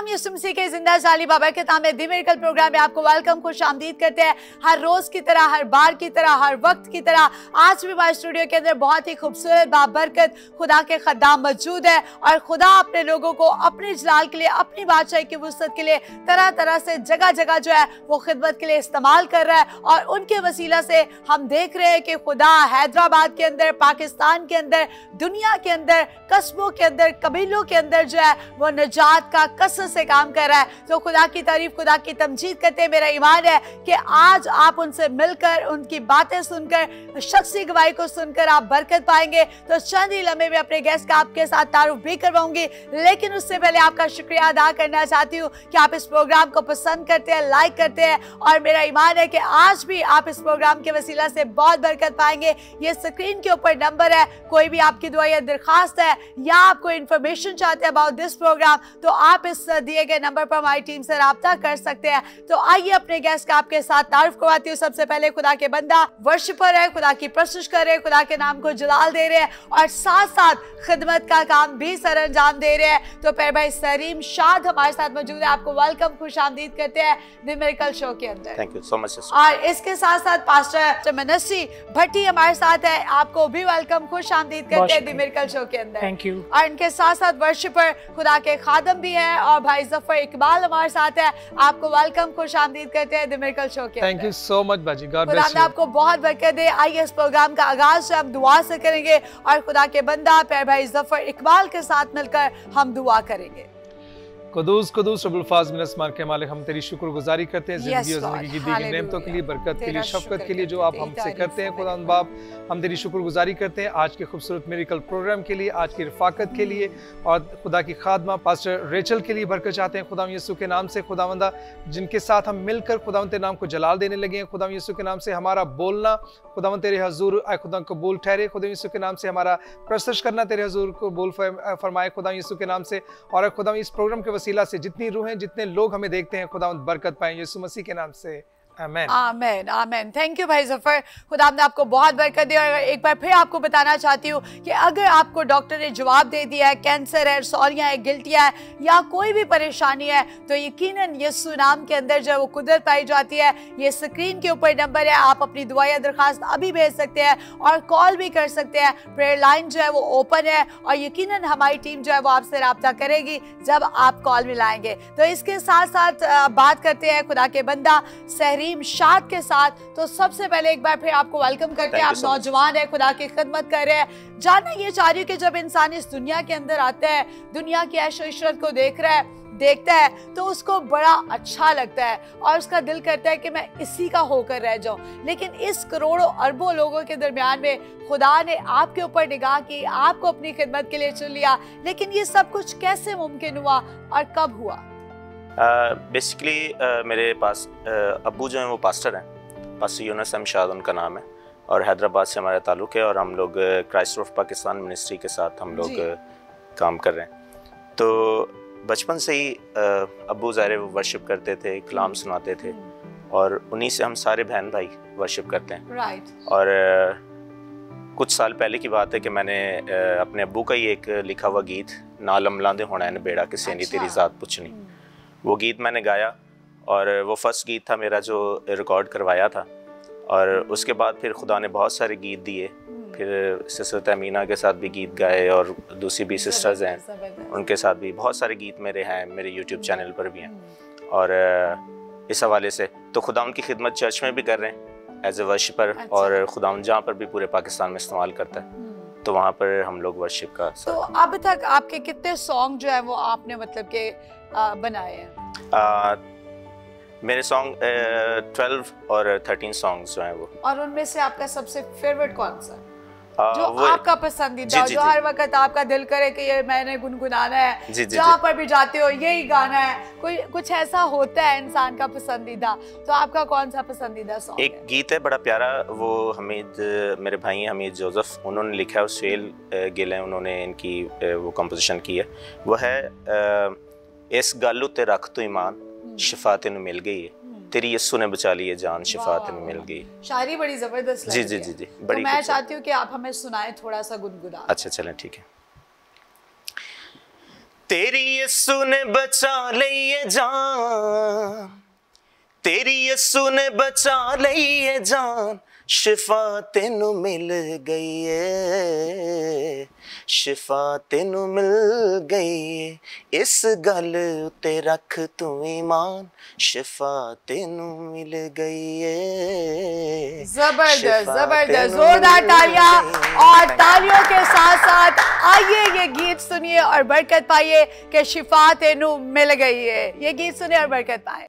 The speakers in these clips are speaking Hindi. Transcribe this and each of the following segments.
खुदाम यीशु मसीह के जिंदा जाली बाबा के नाम में द मिरेकल प्रोग्राम में आपको वेलकम खुश आमदीद करते हैं। हर रोज की तरह, हर बार की तरह, हर वक्त की तरह आज भी हमारे स्टूडियो के अंदर बहुत ही खूबसूरत बाबरकत खुदा के खद्दाम मौजूद है और खुदा अपने लोगों को अपने जलाल के लिए, अपनी बादशाही की वुसअत के लिए तरह तरह से जगह जगह जो है वो खिदमत के लिए इस्तेमाल कर रहा है। और उनके वसीला से हम देख रहे हैं कि खुदा हैदराबाद के अंदर, पाकिस्तान के अंदर, दुनिया के अंदर, कस्बों के अंदर, कबीलों के अंदर जो है वो निजात का कसरत से काम कर रहा है। तो खुदा की तारीफ, खुदा की तमजीद करते हैं। मेरा ईमान है कि आज आप उनसे मिलकर, उनकी बातें सुनकर, शख्सी गवाही को सुनकर आप बरकत पाएंगे। तो चंद ही लम्हे में अपने गेस्ट का आपके साथ तारुफ भी करवाऊंगी, लेकिन उससे पहले आपका शुक्रिया अदा करना चाहती हूँ कि आप इस प्रोग्राम को पसंद करते हैं, लाइक करते हैं और मेरा ईमान है कि आज भी आप इस प्रोग्राम के वसीला से बहुत बरकत पाएंगे। ये स्क्रीन के ऊपर नंबर है, कोई भी आपकी दुआ या दरखास्त है या आप कोई इंफॉर्मेशन चाहते हैं अबाउट दिस प्रोग्राम तो आप इस दिए गए नंबर पर हमारी टीम से राब्ता कर सकते हैं। तो आइए अपने गेस्ट का आपके साथ तारुफ करवाती हूँ। सबसे पहले खुदा के बंदा वर्शिपर है, खुदा की प्रशंसा कर रहे हैं, खुदा के नाम को जलाल दे रहे हैं और साथ साथ खिदमत का काम भी सर अंजाम दे रहे हैं। तो फिर भाई सलीम शाद हमारे साथ मौजूद है, आपको वेलकम, खुश आमदीद करते हैं द मिरेकल शो के अंदर। Thank you so much. और इसके साथ साथ पास्टर मनस्सी भट्टी हमारे साथ है, आपको भी वेलकम, खुश आमदीद करते हैं द मिरेकल शो के अंदर। Thank you. और इनके साथ साथ वर्शिपर खुदा के खादम भी हैं और भाई जफर इकबाल हमारे साथ है, आपको वेलकम, खुश आमदीद करते हैं द मिरेकल शो के अंदर। थैंक यू सो मच बाजी, गॉड खुदा ब्लेस ने यू। आपको बहुत बरकत दे। आइए इस प्रोग्राम का आगाज हम दुआ से करेंगे और खुदा के बंदा प्यारे भाई जफर इकबाल के साथ मिलकर हम दुआ करेंगे। कुदूस कुदूस रब्बुल फाज़ मिन अस्मार के मालिक, हम तेरी शुक्रगुजारी करते हैं जिंदगी और जिंदगी की दी गई नेमतों के लिए, बरकत के लिए, शफकत के लिए जो आप हमसे करते हैं खुदा बाप। हम तेरी शुक्रगुजारी करते हैं आज के खूबसूरत मिरेकल प्रोग्राम के लिए, आज की रफाकत के लिए और खुदा की खादमा पास्टर रेचल के लिए बरकत चाहते हैं खुदा यीशु के नाम से। खुदावंदा जिनके साथ हम मिलकर खुदावंद तेरे नाम को जलाल देने लगे हैं, खुदा यीशु के नाम से हमारा बोलना खुदावंद तेरे हजूर आए खुदा कबूल ठहरे। खुदा यीशु के नाम से हमारा प्रस्तुत करना तेरे हजूर को बोल फरमाए खुदा यीशु के नाम से। और खुदा इस प्रोग्राम के वसीला से जितनी रूह हैं, जितने लोग हमें देखते हैं खुदावंद बरकत पाएं यीशु मसीह के नाम से, आमीन आमीन आमीन। थैंक यू भाई जफर, खुदा ने आपको बहुत बरकत दी। और एक बार फिर आपको बताना चाहती हूँ कि अगर आपको डॉक्टर ने जवाब दे दिया है कैंसर है, सौरियाँ है, गिल्टियाँ है या कोई भी परेशानी है तो यकीनन यीशु नाम के अंदर जो है वो कुदरत पाई जाती है। ये स्क्रीन के ऊपर नंबर है, आप अपनी दुआ या दरखास्त अभी भेज सकते हैं और कॉल भी कर सकते हैं। प्रेयर लाइन जो है वो ओपन है और यकीनन हमारी टीम जो है वो आपसे राब्ता करेगी जब आप कॉल मिलाएंगे। तो इसके साथ साथ बात करते हैं खुदा के बंदा सहरी शाद के साथ। तो सबसे पहले एक बार फिर आपको वेलकम करते हैं। आप नौजवान है, खुदा की खिदमत कर रहे हैं। जानना ये चाह रही हूँ कि जब इंसान इस दुनिया के अंदर आता है, दुनिया की ऐशो इशरत को देखता है तो उसको बड़ा अच्छा लगता है और उसका दिल करता है कि मैं इसी का होकर रह जाऊं। लेकिन इस करोड़ों अरबों लोगों के दरमियान में खुदा ने आपके ऊपर निगाह की, आपको अपनी खिदमत के लिए चुन लिया। लेकिन ये सब कुछ कैसे मुमकिन हुआ और कब हुआ? बेसिकली मेरे पास अब्बू जो हैं वो पास्टर हैं, पास्टर यूनुस शाद उनका नाम है और हैदराबाद से हमारा ताल्लुक़ है और हम लोग क्राइस्ट ऑफ पाकिस्तान मिनिस्ट्री के साथ हम लोग काम कर रहे हैं। तो बचपन से ही अब्बू ज़ाहिर वो वर्शिप करते थे, कलाम सुनाते थे और उन्हीं से हम सारे बहन भाई वर्शिप करते हैं। और कुछ साल पहले की बात है कि मैंने अपने अब्बू का ही एक लिखा हुआ गीत नाल अमलांदे होना है बेड़ा किसे नहीं तेरी ज़ात पुछनी, वो गीत मैंने गाया और वो फर्स्ट गीत था मेरा जो रिकॉर्ड करवाया था। और उसके बाद फिर खुदा ने बहुत सारे गीत दिए, फिर सिस्टर अमीना के साथ भी गीत गाए और दूसरी भी सिस्टर्स हैं उनके साथ भी बहुत सारे गीत मेरे हैं, मेरे यूट्यूब चैनल पर भी हैं। और इस हवाले से तो खुदा उनकी खिदमत चर्च में भी कर रहे हैं एज ए वर्शिपर। और खुदा जहाँ पर भी पूरे पाकिस्तान में इस्तेमाल करता है तो वहाँ पर हम लोग वर्शिप का। तो अब तक आपके कितने सॉन्ग जो है वो आपने मतलब के बनाए हैं? मेरे सॉन्ग 12 और 13 सॉन्ग्स जो हैं वो। और उनमें से आपका सबसे फेवरेट कौन सा जो आपका पसंदीदा, जो हर वक्त आपका दिल करे कि ये मैंने गुनगुनाना है, जहाँ पर भी जाते हो यही गाना है? कोई कुछ ऐसा होता है इंसान का पसंदीदा, तो आपका कौन सा पसंदीदा सॉन्ग? एक गीत है बड़ा प्यारा, वो हमीद मेरे भाई हैं हमीद जोसेफ, उन्होंने लिखा है, सुहेल गिल है उन्होंने इनकी वो कंपोजिशन की है। वो है इस गल उत्ते रख तो ईमान शिफा तेनू मिल गई है, तेरी यस्सु ने बचा ली है जान शिफा तेनू मिल गई। शायरी बड़ी जबरदस्त जी जी जी जी बड़ी। तो मैं चाहती हूँ कि आप हमें सुनाएं थोड़ा सा गुनगुना। अच्छा चलें ठीक है। तेरी यीशु ने बचा लिए जान, तेरी यीशु ने बचा लिए जान, शिफा तेनू मिल गई है, शिफा तेनू मिल गई है, इस गल उते रख तू ईमान, शिफा तेनू मिल गई है। जबरदस्त जबरदस्त, जोरदार तालियां। और तालियों के साथ साथ आइए ये गीत सुनिए और बरकत पाइए कि शिफा तेनू मिल गई है। ये गीत सुनिए और बरकत पाए।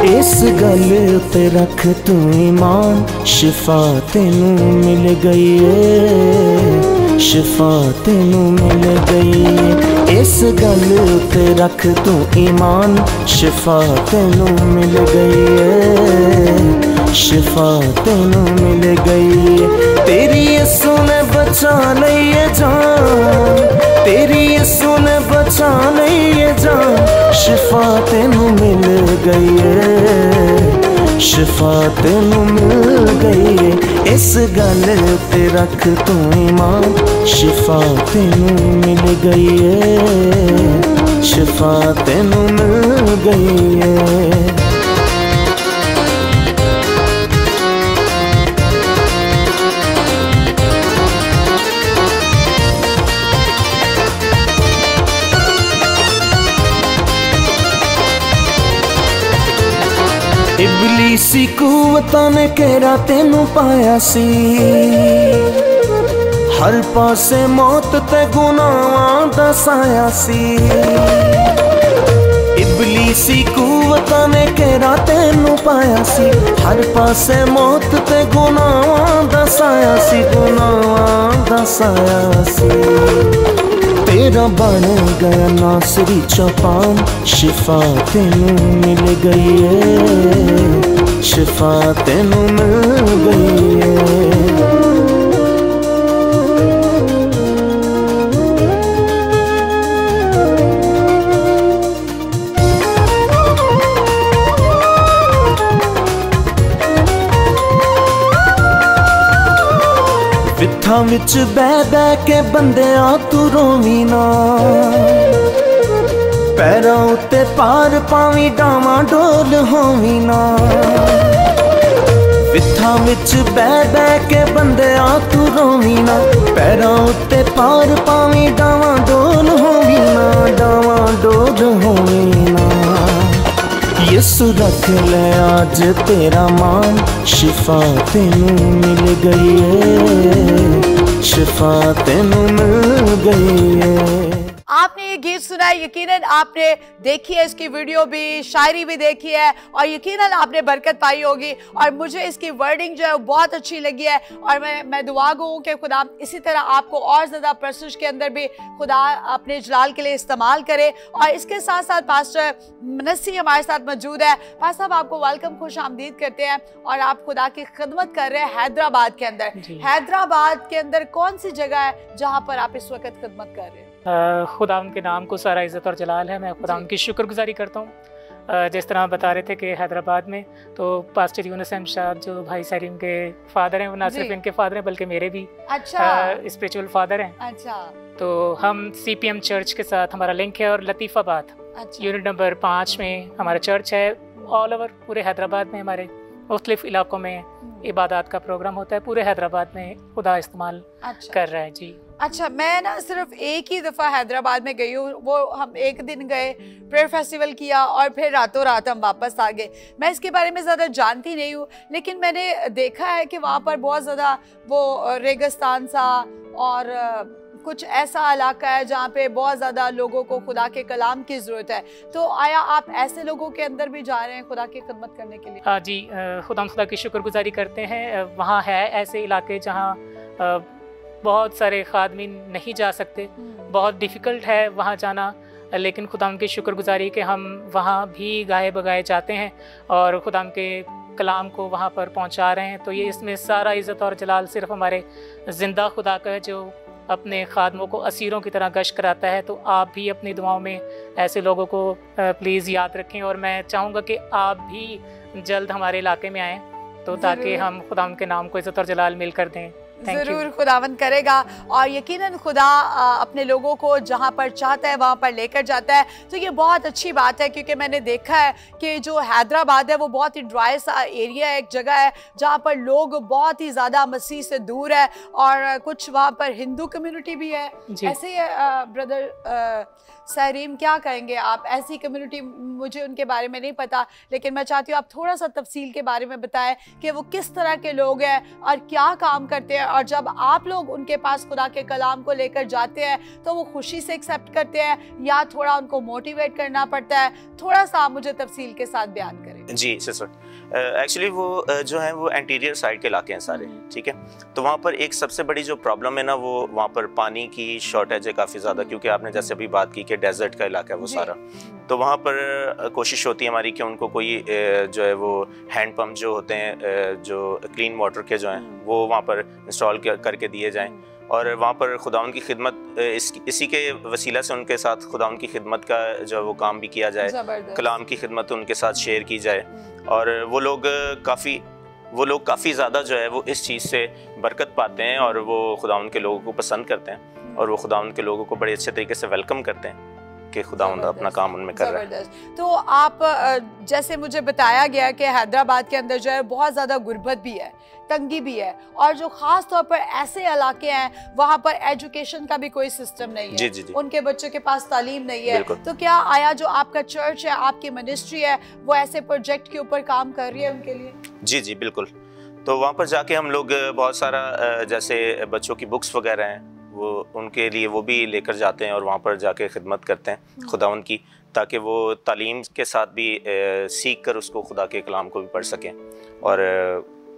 इस गल ते रख तू ईमान, शिफा तेनू मिल गई है, शिफा तेनू मिल गई है। इस गल ते रख तू ईमान, शिफा तेनू मिल गई है, शिफा तेनू मिल गई है। तेरी यीशु ने बचा लिए जान, तेरी यीशु ने बचा लिए जान, शिफा तेनू मिल गई है, शिफा तेनू मिल गई है। इस गल ते रख तू ईमान, शिफा तेनू मिल गई है, शिफा तेनू मिल गई है। इबलीसी कुवतां ने घेरा तेनू पाया सी, हर पासे मौत ते गुनाहां दा साया सी। इबलीसी कुवतां ने घेरा तेनू पाया सी, हर पासे मौत ते गुनाहां दा साया सी, गुनाहां दा साया सी। तेरा बन गया नासरी चौपान, शिफा तेनू मिल गई है, शिफा तेनू मिल गई है। विथा विच बह बह के बंदिया तू रोवी ना, पैरों उत्ते पार पावी डावां डोल होवी ना। विथा विच बह बह के बंदिया तू रोवी ना, पैरों उत्ते पार पावी डावां डोल होवी ना, डावां डोल होवी ना। यीशु रख ले आज तेरा मान, शिफा तेनू मिल गई है, शिफा तेनू मिल गई है। आपने ये गीत सुना है, यकीनन आपने देखी है इसकी वीडियो भी, शायरी भी देखी है और यकीनन आपने बरकत पाई होगी। और मुझे इसकी वर्डिंग जो है वो बहुत अच्छी लगी है और मैं दुआ गो हूँ कि खुदा इसी तरह आपको और ज़्यादा प्रस्तुत के अंदर भी खुदा अपने जलाल के लिए इस्तेमाल करे। और इसके साथ साथ पास्टर मनसी हमारे साथ मौजूद है। पास्टर साहब आपको वेलकम, खुश आमदीद करते हैं। और आप खुदा की खिदमत कर रहे हैं हैदराबाद के अंदर। हैदराबाद के अंदर कौन सी जगह है जहाँ पर आप इस वक्त खिदमत कर रहे हैं? खुदा उनके नाम को सारा इज़्ज़त और जलाल है। मैं खुदा उनकी शुक्रगुजारी करता हूँ। जिस तरह बता रहे थे कि हैदराबाद में तो पास्टर यूनुस अहमद शाह जो भाई सलीम के फादर हैं, वो ना सिर्फ इनके फादर हैं बल्कि मेरे भी स्पिरिचुअल फादर हैं। अच्छा। तो हम CPM चर्च के साथ हमारा लिंक है और लतीफ़ाबाद यूनिट नंबर 5 में हमारा चर्च है। ऑल ओवर पूरे हैदराबाद में हमारे मुख्तलिफ इलाकों में इबादत का प्रोग्राम होता है। पूरे हैदराबाद में खुदा इस्तेमाल कर रहा है। जी अच्छा, मैं ना सिर्फ एक ही दफ़ा हैदराबाद में गई हूँ। वो हम एक दिन गए, प्रेयर फेस्टिवल किया और फिर रातों रात हम वापस आ गए। मैं इसके बारे में ज़्यादा जानती नहीं हूँ, लेकिन मैंने देखा है कि वहाँ पर बहुत ज़्यादा वो रेगिस्तान सा और कुछ ऐसा इलाका है जहाँ पे बहुत ज़्यादा लोगों को खुदा के कलाम की ज़रूरत है। तो आया आप ऐसे लोगों के अंदर भी जा रहे हैं खुदा की खिदमत करने के लिए? हाँ जी, खुदा की शुक्रगुजारी करते हैं। वहाँ है ऐसे इलाके जहाँ बहुत सारे खादमीन नहीं जा सकते, बहुत डिफ़िकल्ट है वहाँ जाना, लेकिन खुदा की शुक्रगुजारी कि हम वहाँ भी गाए बगाए जाते हैं और खुदा के कलाम को वहाँ पर पहुँचा रहे हैं। तो ये इसमें सारा इज़्ज़त और जलाल सिर्फ हमारे ज़िंदा खुदा का है जो अपने खादमों को असीरों की तरह गश्त कराता है। तो आप भी अपनी दुआओं में ऐसे लोगों को प्लीज़ याद रखें और मैं चाहूँगा कि आप भी जल्द हमारे इलाके में आएँ तो ताकि हम खुदावंद के नाम को इज्जत और जलाल मिलकर दें। जरूर खुदावन करेगा और यकीनन खुदा अपने लोगों को जहाँ पर चाहता है वहाँ पर लेकर जाता है। तो ये बहुत अच्छी बात है, क्योंकि मैंने देखा है कि जो हैदराबाद है वो बहुत ही ड्राई सा एरिया है, एक जगह है जहाँ पर लोग बहुत ही ज़्यादा मसीह से दूर है और कुछ वहाँ पर हिंदू कम्युनिटी भी है। ऐसे ही ब्रदर सहरीम, क्या कहेंगे आप? ऐसी कम्युनिटी, मुझे उनके बारे में नहीं पता, लेकिन मैं चाहती हूँ आप थोड़ा सा तफसील के बारे में बताएं कि वो किस तरह के लोग हैं और क्या काम करते हैं, और जब आप लोग उनके पास खुदा के कलाम को लेकर जाते हैं तो वो खुशी से एक्सेप्ट करते हैं या थोड़ा उनको मोटिवेट करना पड़ता है? थोड़ा सा आप मुझे तफसील के साथ बयान करें। जी सिस्टर, एक्चुअली वो जो है वो एंटीरियर साइड के इलाके हैं सारे, ठीक है। तो वहाँ पर एक सबसे बड़ी जो प्रॉब्लम है ना, वो वहाँ पर पानी की शॉर्टेज है काफ़ी ज़्यादा, क्योंकि आपने जैसे अभी बात की कि डेजर्ट का इलाका है वो सारा। तो वहाँ पर कोशिश होती है हमारी कि उनको कोई जो है वो हैंड पंप जो होते हैं, जो क्लीन वाटर के जो हैं, वो वहाँ पर इंस्टॉल करके दिए जाएँ और वहाँ पर खुदावंद की खिदमत इसी के वसीला से उनके साथ खुदावंद की खिदमत का जो वो काम भी किया जाए, कलाम की खिदमत उनके साथ शेयर की जाए। और वो लोग काफ़ी ज़्यादा जो है वो इस चीज़ से बरकत पाते हैं और वो खुदावंद के लोगों को पसंद करते हैं और वो खुदावंद के लोगों को बड़े अच्छे तरीके से वेलकम करते हैं कि खुदावंद अपना काम उनमें कर रहा है। तो आप जैसे मुझे बताया गया कि हैदराबाद के अंदर जो है बहुत ज़्यादा गुर्बत भी है, तंगी भी है, और जो ख़ास तौर पर ऐसे इलाके हैं वहाँ पर एजुकेशन का भी कोई सिस्टम नहीं है। जी, जी, जी। उनके बच्चों के पास तालीम नहीं है। तो क्या आया जो आपका चर्च है, आपकी मिनिस्ट्री है, वो ऐसे प्रोजेक्ट के ऊपर काम कर रही है उनके लिए? जी जी बिल्कुल। तो वहाँ पर जाके हम लोग बहुत सारा जैसे बच्चों की बुक्स वगैरह हैं वो उनके लिए वो भी लेकर जाते हैं और वहाँ पर जाके खिदमत करते हैं खुदावंद की, ताकि वो तालीम के साथ भी सीख कर उसको खुदा के कलाम को भी पढ़ सकें और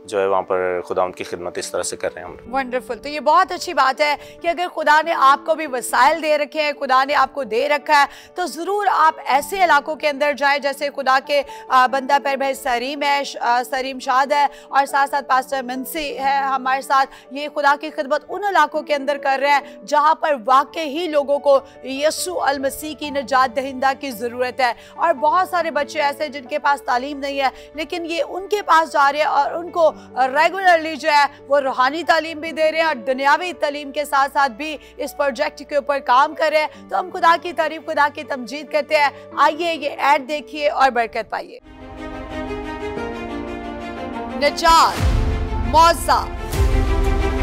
जो है वहाँ पर खुदावंद की खिदमत इस तरह से कर रहे हैं हम। वंडरफुल। तो ये बहुत अच्छी बात है कि अगर खुदा ने आपको भी वसाइल दे रखे हैं, खुदा ने आपको दे रखा है, तो ज़रूर आप ऐसे इलाकों के अंदर जाए जैसे खुदा के बंदा पर भाई सरीम है, सरीम शाद है, और साथ साथ पास्टर मंसी है हमारे साथ। ये खुदा की खिदमत उन इलाकों के अंदर कर रहे हैं जहाँ पर वाकई ही लोगों को यीशु अल मसीह की निजात दहिंदा की ज़रूरत है। और बहुत सारे बच्चे ऐसे जिनके पास तालीम नहीं है, लेकिन ये उनके पास जा रहे हैं और उनको रेगुलरली जो है वो रूहानी तालीम भी दे रहे हैं और दुनियावी तालीम के साथ साथ भी इस प्रोजेक्ट के ऊपर काम कर रहे हैं। तो हम खुदा की तारीफ, खुदा की तमजीद करते हैं। आइए ये ऐड देखिए और बरकत पाइए। निजात, मौजा,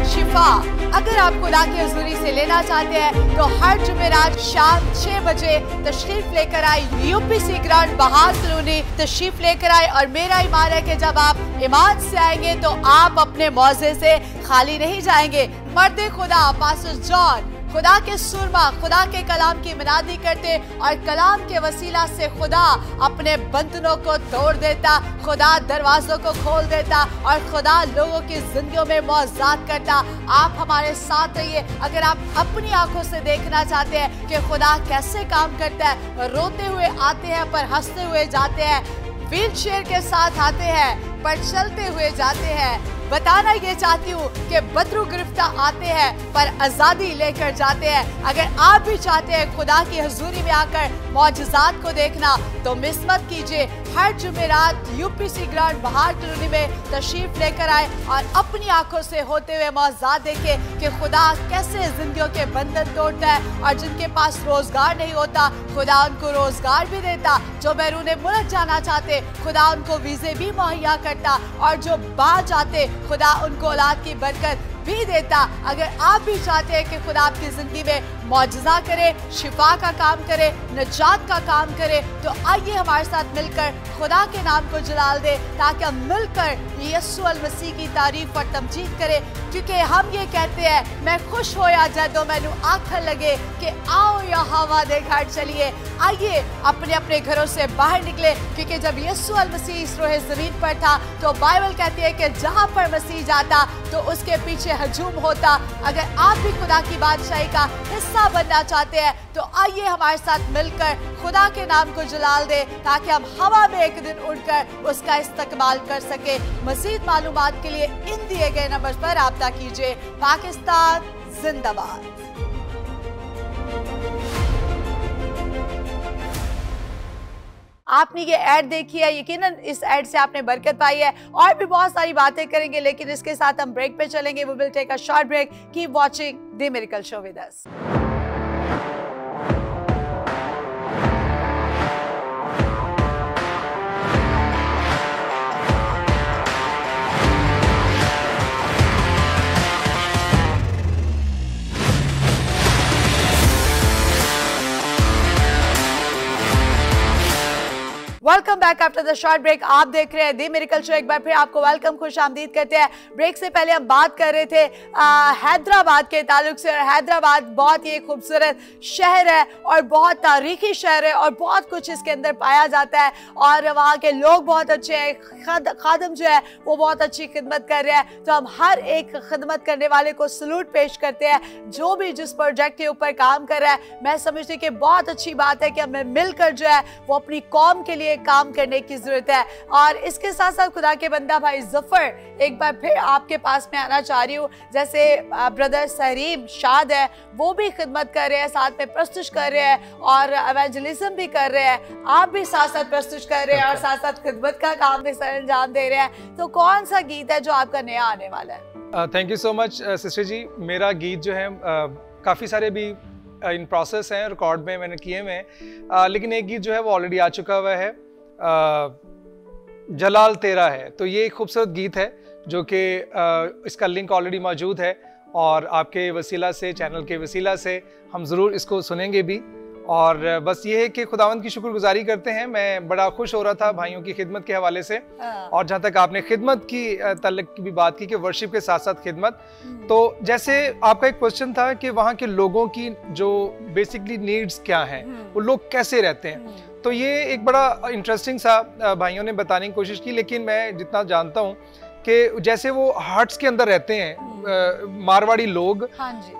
शिफा अगर आप खुदा की हुजूरी से लेना चाहते हैं तो हर जुमेरात शाम 6 बजे तशरीफ लेकर आए यूपीसी ग्राउंड बहार कॉलोनी, तशरीफ लेकर आए। और मेरा ईमान है कि जब आप ईमान से आएंगे तो आप अपने मौजे से खाली नहीं जाएंगे। मर्द खुदा पास्टर जॉन खुदा के सुरमा खुदा के कलाम की मनादी करते और कलाम के वसीला से खुदा अपने बंधनों को तोड़ देता, खुदा दरवाजों को खोल देता और खुदा लोगों की जिंदगियों में मौजज़ात करता। आप हमारे साथ रहिए। अगर आप अपनी आंखों से देखना चाहते हैं कि खुदा कैसे काम करता है, रोते हुए आते हैं पर हंसते हुए जाते हैं, व्हील चेयर के साथ आते हैं पर चलते हुए जाते हैं, बताना ये चाहती हूँ कि बदरू गिरफ्ता आते हैं पर आज़ादी लेकर जाते हैं। अगर आप भी चाहते हैं खुदा की हुजूरी में आकर मौजज़ात को देखना तो मिस मत कीजिए। हर जुमेरात यूपीसी ग्राउंड बहार कॉलोनी में तशरीफ लेकर आए और अपनी आंखों से होते हुए मौजज़ात देखें कि खुदा कैसे जिंदगियों के बंधन तोड़ता है। और जिनके पास रोजगार नहीं होता खुदा उनको रोजगार भी देता, जो बैरून मुल्क जाना चाहते खुदा उनको वीज़े भी मुहैया करता, और जो बाहर जाते खुदा उनको औलाद की बरकत भी देता। अगर आप भी चाहते हैं कि खुदा आपकी जिंदगी में मौजज़ा करे, शिफा का काम करे, निजात का काम करे, तो आइए हमारे साथ मिलकर खुदा के नाम को जलाल दे ताकि हम मिलकर यीशु अल मसीह की तारीफ और तमजीद करें। क्योंकि हम ये कहते हैं मैं खुश होया जदों मैनू आखन लगे कि आओ यहोवा दे घर चलिए। आइए अपने अपने घरों से बाहर निकले, क्योंकि जब यीशु अल मसीह इस रोहे ज़मीन पर था तो बाइबल कहती है कि जहाँ पर मसीह जाता तो उसके पीछे हजूम होता। अगर आप भी खुदा की बादशाही का हिस्सा बनना चाहते हैं तो आइए हमारे साथ मिलकर खुदा के नाम को जलाल दे ताकि हम हवा में एक दिन उड़कर उसका इस्तेमाल कर सके। मज़ीद मालूमात के लिए इन दिए गए नंबर पर राब्ता कीजिए। पाकिस्तान जिंदाबाद। आपने ये ऐड देखी है, यकीनन इस ऐड से आपने बरकत पाई है। और भी बहुत सारी बातें करेंगे, लेकिन इसके साथ हम ब्रेक पे चलेंगे। We will take a short break. Keep watching the miracle show with us. Welcome back after the short break. आप देख रहे हैं द मिरेकल शो। एक बार फिर आपको वेलकम, खुश आमदीद करते हैं। ब्रेक से पहले हम बात कर रहे थे हैदराबाद के ताल्लुक से। और हैदराबाद बहुत ही खूबसूरत शहर है और बहुत तारीखी शहर है और बहुत कुछ इसके अंदर पाया जाता है। और वहाँ के लोग बहुत अच्छे हैं, खादम जो है वो बहुत अच्छी खिदमत कर रहे हैं। तो हम हर एक खिदमत करने वाले को सलूट पेश करते हैं, जो भी जिस प्रोजेक्ट के ऊपर काम कर रहा है। मैं समझती हूँ कि बहुत अच्छी बात है कि हमें मिलकर जो है वो अपनी कौम के लिए काम करने की जरूरत है। और इसके साथ साथ खुदा के बंदा भाई जफर, एक बार फिर आपके पास में आना चाह रही हूँ। जैसे ब्रदर सरीम शाद है, वो भी खिदमत कर रहे हैं, साथ में प्रस्तुत कर रहे हैं और एवेंजलिज्म भी कर रहे हैं। आप भी साथ साथ प्रस्तुत कर रहे हैं और साथ साथ खिदमत का काम भी सर अंजाम दे रहे हैं। तो कौन सा गीत है जो आपका नया आने वाला है? Thank you so much sister ji. मेरा गीत जो है काफ़ी सारे भी इन प्रोसेस हैं, रिकॉर्ड में मैंने किए हुए हैं, लेकिन एक गीत जो है वो ऑलरेडी आ चुका हुआ है, जलाल तेरा है। तो ये एक खूबसूरत गीत है जो कि इसका लिंक ऑलरेडी मौजूद है और आपके वसीला से, चैनल के वसीला से हम ज़रूर इसको सुनेंगे भी। और बस ये है कि खुदावंद की शुक्रगुजारी करते हैं। मैं बड़ा खुश हो रहा था भाइयों की खिदमत के हवाले से। और जहाँ तक आपने खिदमत की तल्लुक की भी बात की कि वर्शिप के साथ साथ खिदमत, तो जैसे आपका एक क्वेश्चन था कि वहाँ के लोगों की जो बेसिकली नीड्स क्या हैं, वो लोग कैसे रहते हैं, तो ये एक बड़ा इंटरेस्टिंग सा भाइयों ने बताने की कोशिश की। लेकिन मैं जितना जानता हूँ कि जैसे वो हट्स के अंदर रहते हैं मारवाड़ी लोग,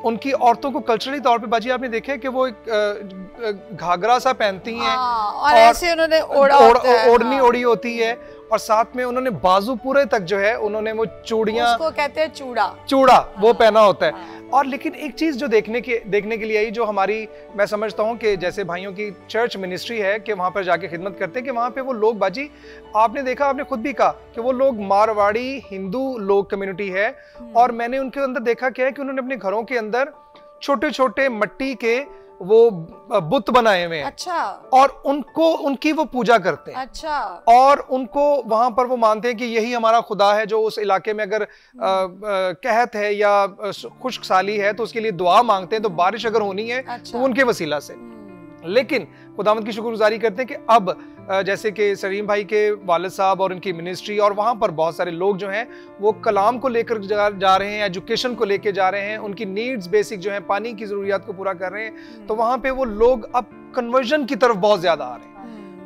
उनकी औरतों को कल्चरली तौर पे बाजी आपने देखा है कि वो एक घाघरा सा पहनती हैं और ऐसे उन्होंने ओढ़नी ओढ़ी होती है और साथ में उन्होंने बाजू पूरे तक जो है उन्होंने वो चूड़ियां, उसको कहते हैं चूड़ा वो पहना होता है। और लेकिन एक चीज जो देखने के लिए आई, जो हमारी मैं समझता हूँ कि जैसे भाइयों की चर्च मिनिस्ट्री है कि वहां पर जाके खिदमत करते हैं कि वहां पे वो लोग बाजी, आपने देखा, आपने खुद भी कहा कि वो लोग मारवाड़ी हिंदू लोग कम्युनिटी है। और मैंने उनके अंदर देखा क्या है कि उन्होंने अपने घरों के अंदर छोटे छोटे मट्टी के वो बुत बनाए हुए हैं। अच्छा। और उनकी वो पूजा करते हैं। अच्छा। और उनको वहां पर वो मानते हैं कि यही हमारा खुदा है, जो उस इलाके में अगर कहत है या खुश्कसाली है तो उसके लिए दुआ मांगते हैं, तो बारिश अगर होनी है तो उनके वसीला से। लेकिन खुदावंद की शुक्रगुजारी करते हैं कि अब जैसे कि सलीम भाई के वालिद साहब और उनकी मिनिस्ट्री और वहाँ पर बहुत सारे लोग जो हैं वो कलाम को लेकर जा रहे हैं, एजुकेशन को लेकर जा रहे हैं, उनकी नीड्स बेसिक जो है पानी की ज़रूरियात को पूरा कर रहे हैं। तो वहाँ पे वो लोग अब कन्वर्जन की तरफ बहुत ज़्यादा आ रहे हैं।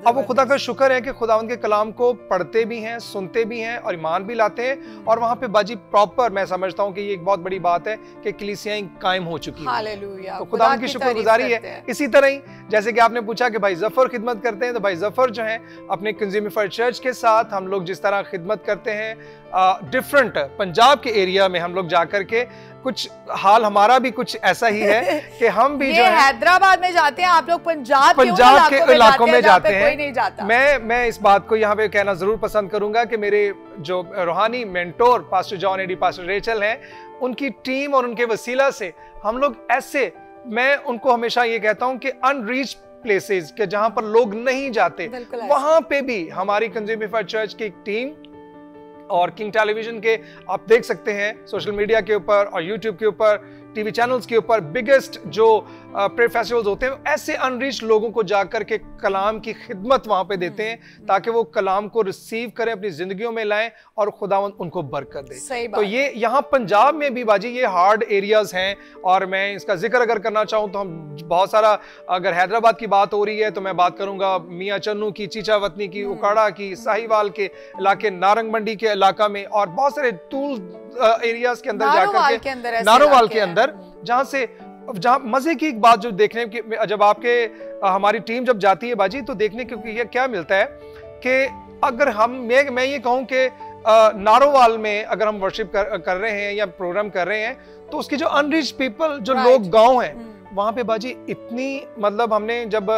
अब वो खुदा का शुक्र है कि खुदावंद के कलाम को पढ़ते भी हैं, सुनते भी हैं और ईमान भी लाते हैं। और वहाँ पे बाजी प्रॉपर, मैं समझता हूँ कि ये एक बहुत बड़ी बात है कि कलीसियाएं कायम हो चुकी हैं। तो खुदावंद की शुक्रगुजारी है। इसी तरह ही जैसे कि आपने पूछा कि भाई जफर खिदमत करते हैं, तो भाई जफर जो है अपने कंज्यूमर फॉर चर्च के साथ हम लोग जिस तरह खिदमत करते हैं डिफरेंट पंजाब के एरिया में हम लोग जाकर के, कुछ हाल हमारा भी कुछ ऐसा ही है कि हम भी जो है हैदराबाद में जाते हैं, आप लोग पंजाब के इलाकों में जाते हैं। नहीं जाता। मैं इस बात को यहाँ पे कहना जरूर पसंद करूंगा कि मेरे जो रूहानी mentor pastor John Eddie, pastor Rachel हैं, उनकी टीम और उनके वसीला से हम लोग ऐसे, मैं उनको हमेशा ये कहता हूँ कि अनरीच प्लेसेस के जहां पर लोग नहीं जाते, वहां पे भी हमारी कंज्यूमर फॉर चर्च की टीम और किंग टेलीविजन के आप देख सकते हैं सोशल मीडिया के ऊपर और यूट्यूब के ऊपर, टीवी चैनल्स के ऊपर बिगेस्ट जो प्रेयर फेस्टिवल्स होते हैं, ऐसे अनरीच लोगों को जाकर के कलाम की खिदमत वहां पे देते हैं ताकि वो कलाम को रिसीव करें, अपनी जिंदगियों में लाएं और खुदावंद उनको बरकत दे। तो ये यहाँ पंजाब में भी बाजी ये हार्ड एरियाज हैं। और मैं इसका जिक्र अगर करना चाहूँ तो हम बहुत सारा, अगर हैदराबाद की बात हो रही है तो मैं बात करूंगा मियाँ चन्नू की, चीचावतनी की, उकाड़ा की, साहिवाल के इलाके, नारंग मंडी के इलाका में और बहुत सारे टूल एरियाज के अंदर जाकर के, नारोवाल के अंदर, जहां मजे की एक बात जो देखने की, जब आपके हमारी टीम जब जाती है बाजी तो देखने को ये क्या मिलता है कि अगर मैं ये कहूं कि नारोवाल में अगर हम वर्शिप कर रहे हैं या प्रोग्राम कर रहे हैं तो उसके जो अनरिच पीपल, जो लोग गांव हैं, वहां पे बाजी इतनी, मतलब हमने जब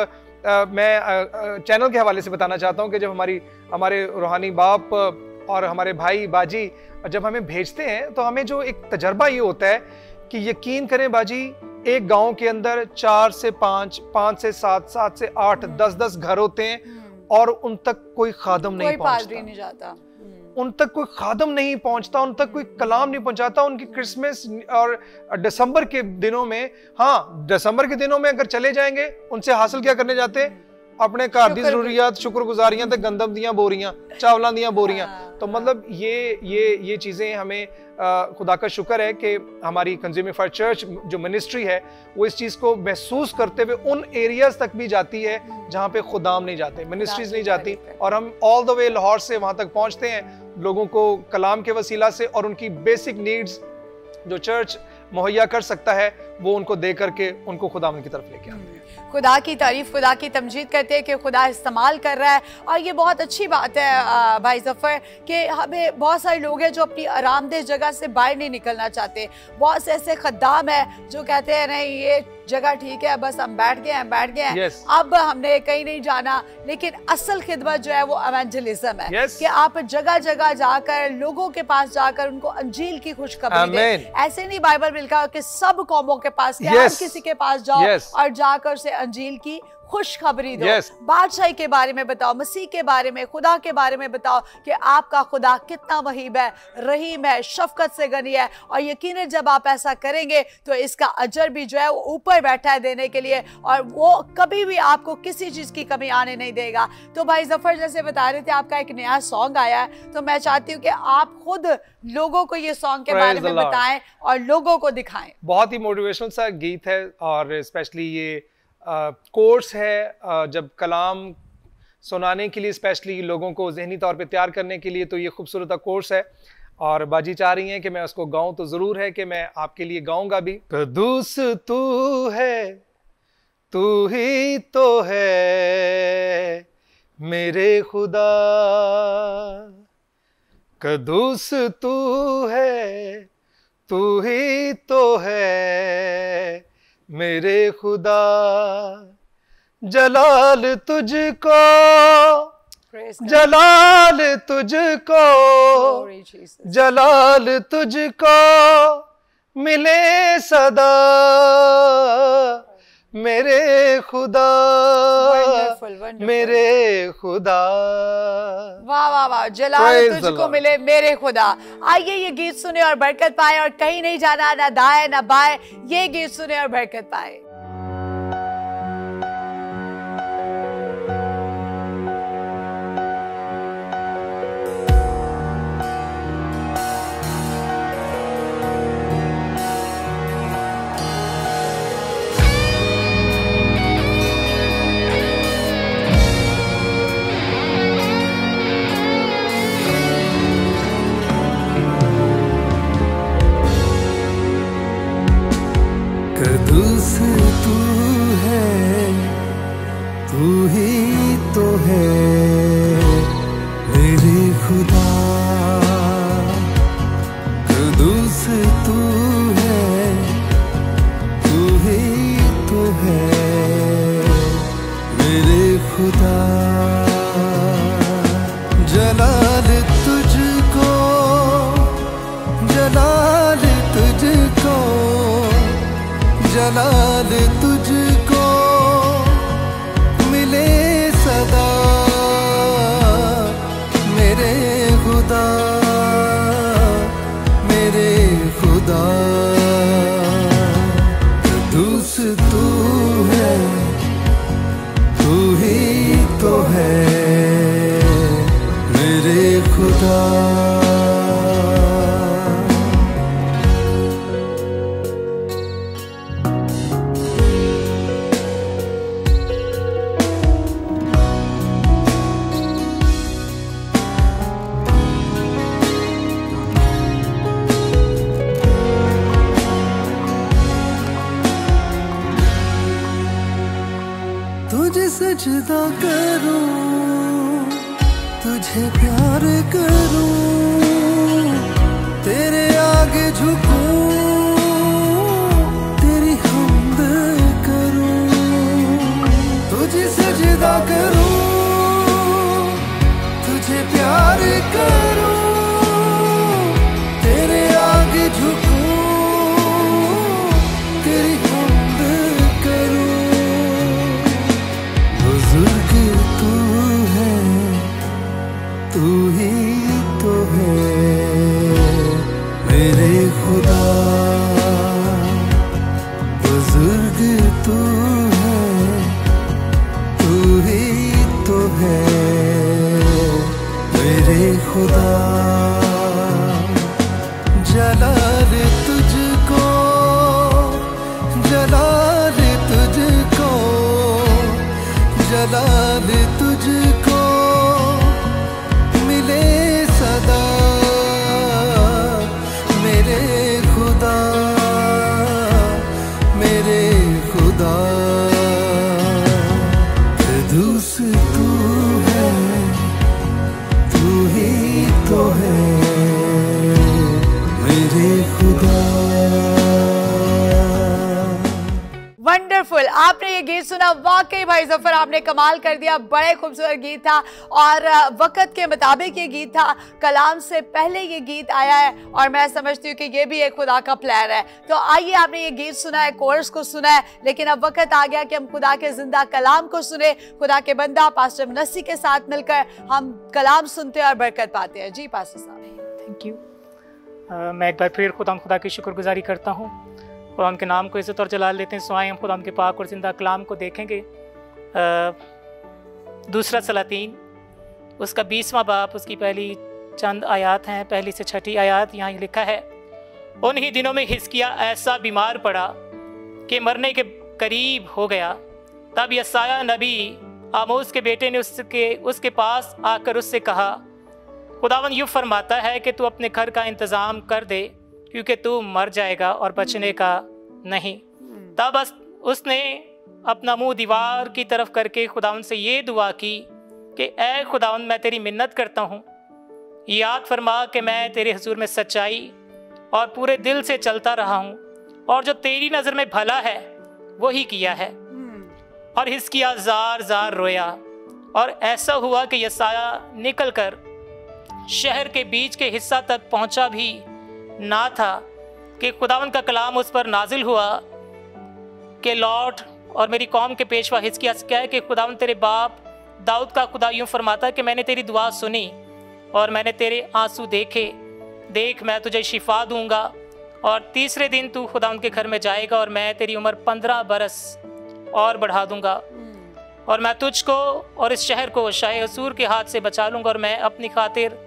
मैं चैनल के हवाले से बताना चाहता हूँ कि जब हमारे रूहानी बाप और हमारे भाई बाजी जब हमें भेजते हैं तो हमें जो एक तजर्बा ये होता है कि यकीन करें बाजी, एक गांव के अंदर 4 से 5, 5 से 7, 7 से 8, 10 घर होते हैं और उन तक कोई खादम नहीं पहुंचता, उन तक कोई खादम नहीं पहुंचता, उन तक कोई कलाम नहीं पहुंचाता। उनकी क्रिसमस और दिसंबर के दिनों में, हाँ दिसंबर के दिनों में अगर चले जाएंगे, उनसे हासिल क्या करने जाते हैं? अपने घर दी जरूरियात, शुक्रगुजारियां ते गंदम दियां बोरियां, चावलां दियां बोरियां। तो मतलब ये चीजें हमें खुदा का शुक्र है कि हमारी कंज्यूमर फॉर चर्च जो मिनिस्ट्री है वो इस चीज को महसूस करते हुए उन एरियाज तक भी जाती है जहां पे खुदाम नहीं जाते, मिनिस्ट्रीज नहीं जाती, और हम ऑल द वे लाहौर से वहां तक पहुंचते हैं लोगों को कलाम के वसीला से, और उनकी बेसिक नीड्स जो चर्च मुहैया कर सकता है वो उनको दे करके उनको खुदाम की तरफ लेके आते हैं। खुदा की तारीफ, खुदा की तमजीद करते हैं कि खुदा इस्तेमाल कर रहा है। और ये बहुत अच्छी बात है भाई ज़फ़र कि हमें बहुत सारे लोग हैं जो अपनी आरामदेह जगह से बाहर नहीं निकलना चाहते। बहुत से ऐसे खद्दाम हैं जो कहते हैं नहीं ये जगह ठीक है, बस हम बैठ गए हैं yes. अब हमने कहीं नहीं जाना। लेकिन असल खिदमत जो है वो एवेंजलिज्म है yes. कि आप जगह जगह जाकर लोगों के पास जाकर उनको अंजील की खुशखबरी दें। ऐसे नहीं बाइबल में लिखा कि सब कौमों के पास हर किसी के पास जाओ और जाकर से अंजील की खुशखबरी दो। बादशाही के बारे में बताओ, मसीह के बारे में, खुदा के बारे में बताओ कि आपका खुदा कितना वहीब है, रहीम है, शफकत से गनी है। और यकीनन जब आप ऐसा करेंगे तो इसका अजर भी जो है वो ऊपर बैठा है देने के लिए, और वो कभी भी आपको किसी चीज की कमी आने नहीं देगा। तो भाई ज़फ़र जैसे बता रहे थे आपका एक नया सॉन्ग आया है, तो मैं चाहती हूँ कि आप खुद लोगों को ये सॉन्ग के बारे में बताएं और लोगों को दिखाएं। बहुत ही मोटिवेशनल सा गीत है, और स्पेशली ये कोर्स है जब कलाम सुनाने के लिए, स्पेशली लोगों को जहनी तौर पे तैयार करने के लिए, तो ये खूबसूरत कोर्स है। और बाजी चाह रही हैं कि मैं उसको गाऊं, तो ज़रूर है कि मैं आपके लिए गाऊंगा भी। कदूस तू है, तू ही तो है मेरे खुदा, कदूस तू है, तू ही तो है मेरे खुदा, जलाल तुझको, जलाल तुझको, जलाल तुझको मिले सदा मेरे खुदा, मेरे खुदा। वाह वाह वाह, जलाल तुझको मिले मेरे खुदा। आइए ये गीत सुने और बरकत पाए, और कहीं नहीं जाना, ना दाएं ना बाएं, ये गीत सुने और बरकत पाए। कदूस तू है, तू ही तो है मेरे खुदा, कदूस तू है, तू ही तो है मेरे खुदा, जलाल तुझको, जलाल तुझको, जलाल तुझको मिले सदा मेरे खुदा, मेरे खुदा, कदूस तू है, तू ही तो है मेरे खुदा। तुझे सजदा करूं, तुझे प्यार करूं, तेरे आगे झुकूं, तेरी हमद करूं, तुझे सजदा सजदा करूं, तुझे प्यार करूं, तेरे आगे झुकूं, तेरी हमद करूं। बुजुर्ग तू है, तू ही तो है मेरे खुदा। बुजुर्ग तू है, तू ही तो है मेरे खुदा। जलाल तुझको, जलाल तुझको, जलाल तुझको मिले सदा मेरे खुदा, मेरे खुदा। क़ुद्दूस तू है, तू ही तो है मेरे खुदा। वंडरफुल, आपने ये गीत सुना, वाकई भाई जफर आपने कमाल कर दिया, बड़े खूबसूरत गीत था और वक्त के मुताबिक ये गीत था, कलाम से पहले ये गीत आया है और मैं समझती हूँ कि ये भी एक खुदा का प्लान है। तो आइए, आपने ये गीत सुना है, कोर्स को सुना है, लेकिन अब वक्त आ गया कि हम खुदा के जिंदा कलाम को सुने। खुदा के बंदा पास्टर मुनस्सी के साथ मिलकर हम कलाम सुनते हैं और बरकत पाते हैं। जी पास्टर साहब। Thank you. मैं एक बार फिर खुदा की शुक्रगुजारी करता हूँ, खुदा के नाम को इज़्ज़त और जलाल देते हैं। सो आए हम खुदा के पाक और ज़िंदा कलाम को देखेंगे। दूसरा सलातीन उसका 20वां बाब, उसकी पहली चंद आयात हैं, पहली से 6 आयात। यहाँ लिखा है, उन्हीं दिनों में हिजकिय्याह ऐसा बीमार पड़ा कि मरने के करीब हो गया। तब यशायाह नबी आमोस के बेटे ने उसके पास आकर उससे कहा, खुदावन यूँ फरमाता है कि तू अपने घर का इंतज़ाम कर दे, क्योंकि तू मर जाएगा और बचने का नहीं। तब उसने अपना मुंह दीवार की तरफ करके खुदावन से ये दुआ की कि ए खुदावन, मैं तेरी मिन्नत करता हूँ, याद फरमा कि मैं तेरे हुजूर में सच्चाई और पूरे दिल से चलता रहा हूँ और जो तेरी नज़र में भला है वही किया है। और हिजकिय्याह जार जार रोया और ऐसा हुआ कि यशायाह निकल कर शहर के बीच के हिस्सा तक पहुँचा भी ना था कि खुदावन का कलाम उस पर नाजिल हुआ कि लौट और मेरी कौम के पेशवा हिजकिय्याह से कहे कि खुदावन तेरे बाप दाऊद का खुदा यूँ फरमाता है कि मैंने तेरी दुआ सुनी और मैंने तेरे आंसू देखे। देख, मैं तुझे शिफा दूंगा और तीसरे दिन तू खुदावन के घर में जाएगा और मैं तेरी उम्र 15 बरस और बढ़ा दूंगा और मैं तुझको और इस शहर को शाह असूर के हाथ से बचा लूँगा और मैं अपनी खातिर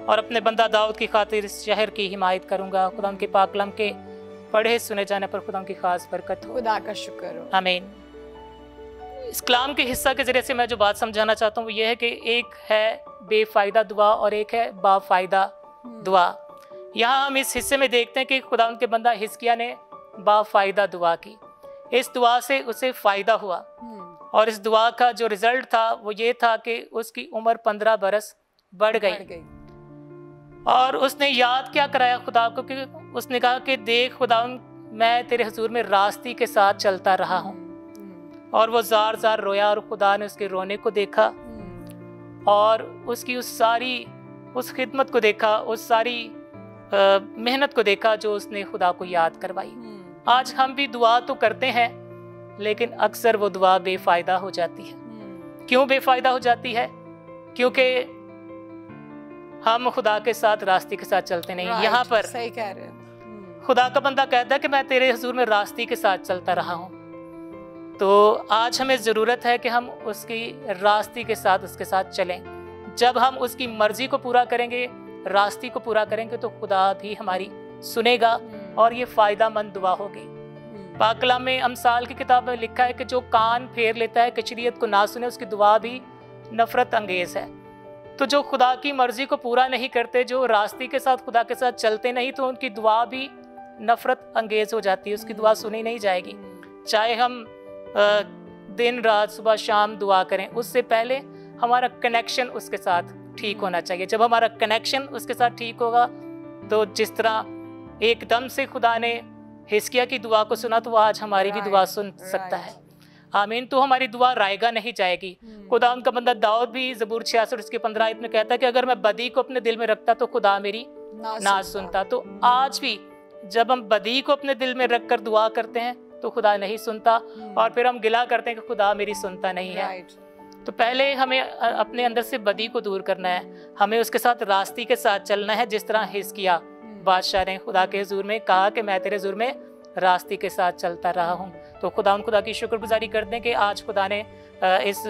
और अपने बंदा दाऊद की खातिर इस शहर की हिमायत करूँगा। खुदा के पाक कलाम के पढ़े सुने जाने पर खुदा की खास बरकत हो। खुदा का शुक्र हो। आमीन। इस कलाम के हिस्सा के ज़रिए से मैं जो बात समझाना चाहता हूँ वो ये है कि एक है बेफ़ायदा दुआ और एक है बाफ़ायदा दुआ। यहाँ हम इस हिस्से में देखते हैं कि खुदा के बंदा हिजकिय्याह ने बाफ़ायदा दुआ की। इस दुआ से उसे फ़ायदा हुआ और इस दुआ का जो रिज़ल्ट था वो ये था कि उसकी उम्र 15 बरस बढ़ गई। और उसने याद क्या कराया खुदा को कि उसने कहा कि देख खुदा, मैं तेरे हुजूर में रास्ती के साथ चलता रहा हूँ। और वो जार जार रोया और खुदा ने उसके रोने को देखा और उसकी उस खिदमत को देखा, उस सारी मेहनत को देखा जो उसने खुदा को याद करवाई। आज हम भी दुआ तो करते हैं लेकिन अक्सर वो दुआ बेफ़ायदा हो जाती है। क्यों बेफ़ायदा हो जाती है? क्योंकि हम खुदा के साथ रास्ते के साथ चलते नहीं। यहाँ पर सही कह रहे हैं। खुदा का बंदा कहता है कि मैं तेरे हुजूर में रास्ते के साथ चलता रहा हूँ। तो आज हमें ज़रूरत है कि हम उसकी रास्ते के साथ उसके साथ चलें। जब हम उसकी मर्जी को पूरा करेंगे, रास्ते को पूरा करेंगे, तो खुदा भी हमारी सुनेगा और ये फ़ायदामंद दुआ होगी। पाक कलाम में अमसाल की किताब में लिखा है कि जो कान फेर लेता है कि शरीयत को ना सुने, उसकी दुआ भी नफ़रत अंगेज़ है। तो जो खुदा की मर्जी को पूरा नहीं करते, जो रास्ते के साथ खुदा के साथ चलते नहीं, तो उनकी दुआ भी नफ़रत अंगेज़ हो जाती है, उसकी दुआ सुनी नहीं जाएगी। चाहे हम दिन रात सुबह शाम दुआ करें, उससे पहले हमारा कनेक्शन उसके साथ ठीक होना चाहिए। जब हमारा कनेक्शन उसके साथ ठीक होगा तो जिस तरह एकदम से खुदा ने हिजकिय्याह की दुआ को सुना, तो वो आज हमारी भी दुआ सुन सकता है। आमीन। तो हमारी दुआ रायगा नहीं जाएगी। खुदा उनका बंदा दाऊद भी ज़बूर 66 उसके 15 आयत में कहता है कि अगर मैं बदी को अपने दिल में रखता तो खुदा मेरी ना सुनता। तो आज भी जब हम बदी को अपने दिल में रख कर दुआ करते हैं तो खुदा नहीं सुनता, और फिर हम गिला करते हैं कि खुदा मेरी सुनता नहीं है। तो पहले हमें अपने अंदर से बदी को दूर करना है, हमें उसके साथ रास्ते के साथ चलना है, जिस तरह हिजकिय्याह बादशाह ने खुदा के हुजूर में कहा कि मैं तेरे हुजूर में रास्ते के साथ चलता रहा हूँ। तो खुदा की शुक्रगुजारी करते हैं कि आज खुदा ने इस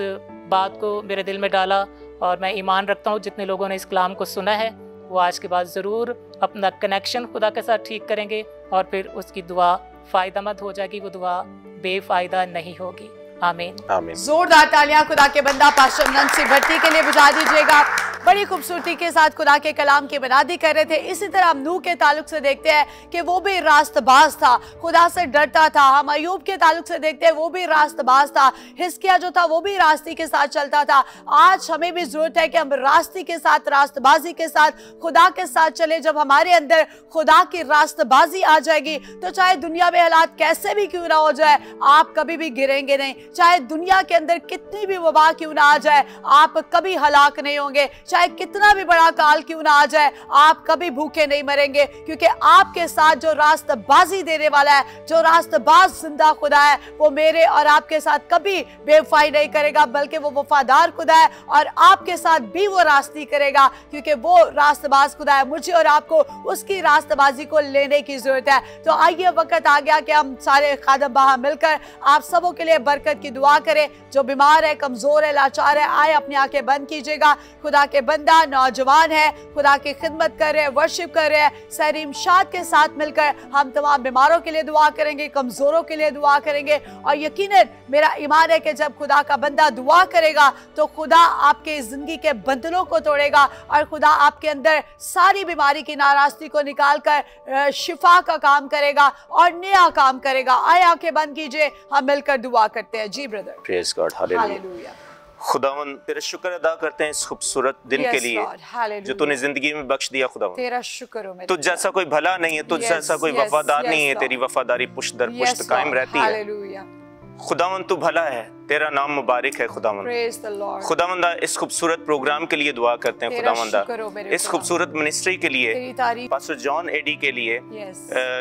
बात को मेरे दिल में डाला, और मैं ईमान रखता हूँ जितने लोगों ने इस कलाम को सुना है वो आज के बाद ज़रूर अपना कनेक्शन खुदा के साथ ठीक करेंगे, और फिर उसकी दुआ फ़ायदेमंद हो जाएगी, वो दुआ बेफ़ायदा नहीं होगी। आमीन आमीन। जोरदार तालियां खुदा के बंदा पास्टर नंसी भट्टी के लिए बुझा दीजिएगा। बड़ी खूबसूरती के साथ खुदा के कलाम की बुनियादी कर रहे थे। इसी तरह हम नूह के ताल्लुक से देखते हैं कि वो भी रास्तबाज था, खुदा से डरता था। हम अय्यूब के ताल्लुक से देखते हैं वो भी रास्तबाज था। हिजकिय्याह जो था वो भी रास्ते के साथ चलता था। आज हमें भी जरूरत है कि हम रास्ते के साथ, रास्तबाजी के साथ खुदा के साथ चले। जब हमारे अंदर खुदा की रास्तबाजी आ जाएगी तो चाहे दुनिया में हालात कैसे भी क्यों ना हो जाए, आप कभी भी गिरेंगे नहीं। चाहे दुनिया के अंदर कितनी भी वबा क्यों ना आ जाए, आप कभी हलाक नहीं होंगे। चाहे कितना भी बड़ा काल क्यों ना आ जाए, आप कभी भूखे नहीं मरेंगे, क्योंकि आपके साथ जो रास्तबाजी देने वाला है, जो रास्तबाज जिंदा खुदा है, वो मेरे और आपके साथ कभी बेवफाई नहीं करेगा, बल्कि वो वफादार खुदा है और आपके साथ भी वो रास्ती करेगा, क्योंकि वो रास्तबाज खुदा है। मुझे और आपको उसकी रास्तबाजी को लेने की जरूरत है। तो आइए, वक्त आ गया कि हम सारे खादम बाहा मिलकर आप सबों के लिए बरकत की दुआ करें। जो बीमार है, कमजोर है, लाचार है, आए अपनी आंखें बंद कीजिएगा। खुदा के बंदा नौजवान है, खुदा की खिदमत कर रहे हैं, वर्शिप कर रहे हैं। सरीम शाद के साथ मिलकर हम तमाम बीमारों के लिए दुआ करेंगे, कमजोरों के लिए दुआ करेंगे। और यकीनन मेरा ईमान है कि जब खुदा का बंदा दुआ करेगा तो खुदा आपके जिंदगी के बंधनों को तोड़ेगा और खुदा आपके अंदर सारी बीमारी की नाराजगी को निकाल कर शिफा का काम करेगा और नया काम करेगा। आए आंखें बंद कीजिए, हम मिलकर दुआ करते हैं। जी ब्रदर। Praise God, hallelujah. खुदावन तेरा शुक्र अदा करते हैं इस खूबसूरत दिन के लिए जो तूने जिंदगी में बख्श दिया। खुदावन तेरा शुक्र हो। तुझ जैसा कोई भला नहीं है, तुझ जैसा कोई वफादार नहीं है। तेरी वफादारी पुश्त दर पुश्त कायम रहती है। खुदावन तू भला है, तेरा नाम मुबारक है। खुदावंद खुदावंदा इस खूबसूरत प्रोग्राम के लिए दुआ करते हैं। खुदावंदा इस खूबसूरत मिनिस्ट्री के लिए, पास्टर जॉन एडी के लिए,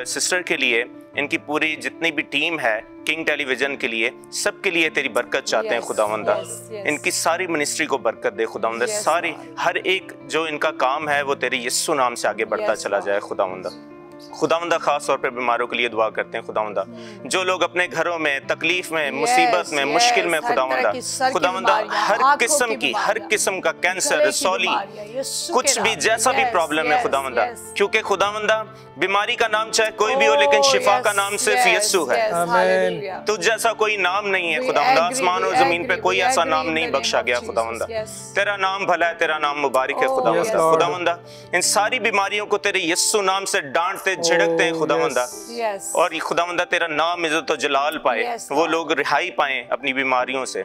सिस्टर के लिए, इनकी पूरी जितनी भी टीम है किंग टेलीविजन के लिए, सबके लिए तेरी बरकत चाहते हैं। खुदावंदा इनकी सारी मिनिस्ट्री को बरकत दे। खुदावंदा सारी हर एक जो इनका काम है वो तेरे यीशु नाम से आगे बढ़ता चला जाए। खुदावंदा खास तौर पे बीमारों के लिए दुआ करते हैं। खुदावंदा जो लोग अपने घरों में तकलीफ में, मुसीबत में, मुश्किल में, खुदावंदा हर किस्म का कैंसर, रसौली, कुछ भी जैसा भी प्रॉब्लम है खुदावंदा, क्योंकि खुदावंदा बीमारी का नाम चाहे कोई भी हो, लेकिन शिफा का नाम सिर्फ यीशु है। तुझ जैसा कोई नाम नहीं है खुदावंदा। आसमान और जमीन पे कोई ऐसा नाम नहीं बख्शा गया खुदावंदा। तेरा नाम भला है, तेरा नाम मुबारक है खुदावंदा। खुदावंदा इन सारी बीमारियों को तेरे यीशु नाम से डांटते झिड़कते हैं खुदावंदा, और खुदावंदा तेरा नाम इज्जत और जलाल पाए, वो लोग रिहाई पाए अपनी बीमारियों से।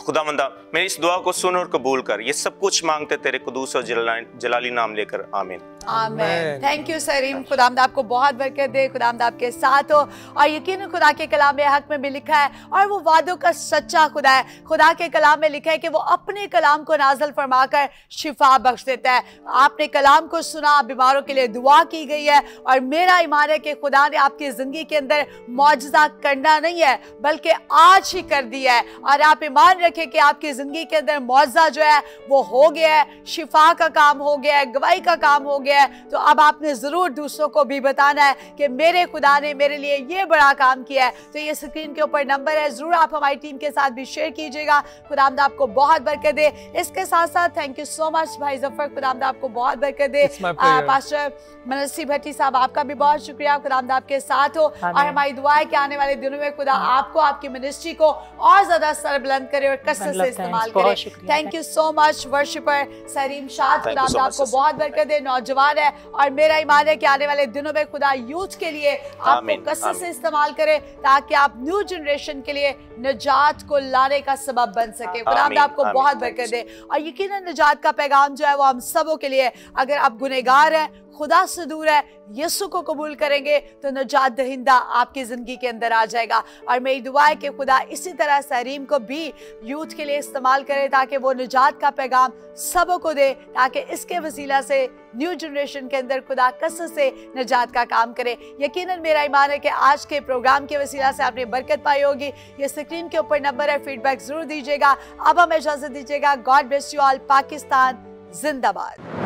खुदावंदा मेरी इस दुआ को सुन और कबूल कर। ये सब कुछ मांगते तेरे कुदूस और जलाली नाम लेकर, आमीन आमीन। Thank you Sareem. खुदावंद आपको बहुत बरकत दे, खुदावंद आपके साथ हो। और यकीन खुदा के कलाम में हक में भी लिखा है, और वो वादों का सच्चा खुदा है। खुदा के कलाम में लिखा है कि वो अपने कलाम को नाज़िल फरमाकर शिफा बख्श देता है। आपने कलाम को सुना, बीमारों के लिए दुआ की गई है, और मेरा ईमान है कि खुदा ने आपकी जिंदगी के अंदर मौजज़ा करना नहीं है बल्कि आज ही कर दिया है। और आप ईमान रखें कि आपकी जिंदगी के अंदर मौजज़ा जो है वो हो गया है, शिफा का काम हो गया है, गवाही का काम हो गया है। तो अब आपने जरूर दूसरों को भी बताना है कि मेरे खुदा ने मेरे लिए ये बड़ा काम किया है। तो ये स्क्रीन के ऊपर नंबर है, जरूर आप हमारी टीम के साथ भी शेयर कीजिएगा। खुदावंद आपको बहुत बरकत दे। इसके साथ साथ थैंक यू सो मच भाई जफर, खुदावंद आपको बहुत बरकत दे। पास्टर मनसी भट्टी साहब आपका भी बहुत शुक्रिया, खुदावंद आपके साथ हो। और हमारी दुआ है कि आने वाले दिनों में खुदा आपको, आपकी मिनिस्ट्री को और ज्यादा सरबुलंद करे और कसरत से इस्तेमाल करे। Thank you so much worshipper Sareem Shad, खुदावंद आपको बहुत बरकत दे। नौजवान है, और मेरा ईमान है कि आने वाले दिनों में खुदा यूथ के लिए आपको कसरत से इस्तेमाल करे, ताकि आप न्यू जनरेशन के लिए निजात को लाने का सबब बन सके। खुदावंद आपको बहुत बरकत दे। और यकीनन निजात का पैगाम जो है वो हम सबों के लिए, अगर आप गुनहगार हैं, खुदा से दूर है, यीशु को कबूल करेंगे तो निजात दहिंदा आपकी जिंदगी के अंदर आ जाएगा। और मेरी दुआ है कि खुदा इसी तरह सहरीम को भी यूथ के लिए इस्तेमाल करे ताकि वो निजात का पैगाम सबों को दे, ताकि इसके वसीला से न्यू जनरेशन के अंदर खुदा कसरत से निजात का काम करे। यकीनन मेरा ईमान है कि आज के प्रोग्राम के वसीला से आपने बरकत पाई होगी। ये स्क्रीन के ऊपर नंबर है, फीडबैक जरूर दीजिएगा। अब हमें इजाजत दीजिएगा। God bless you all. Pakistan जिंदाबाद।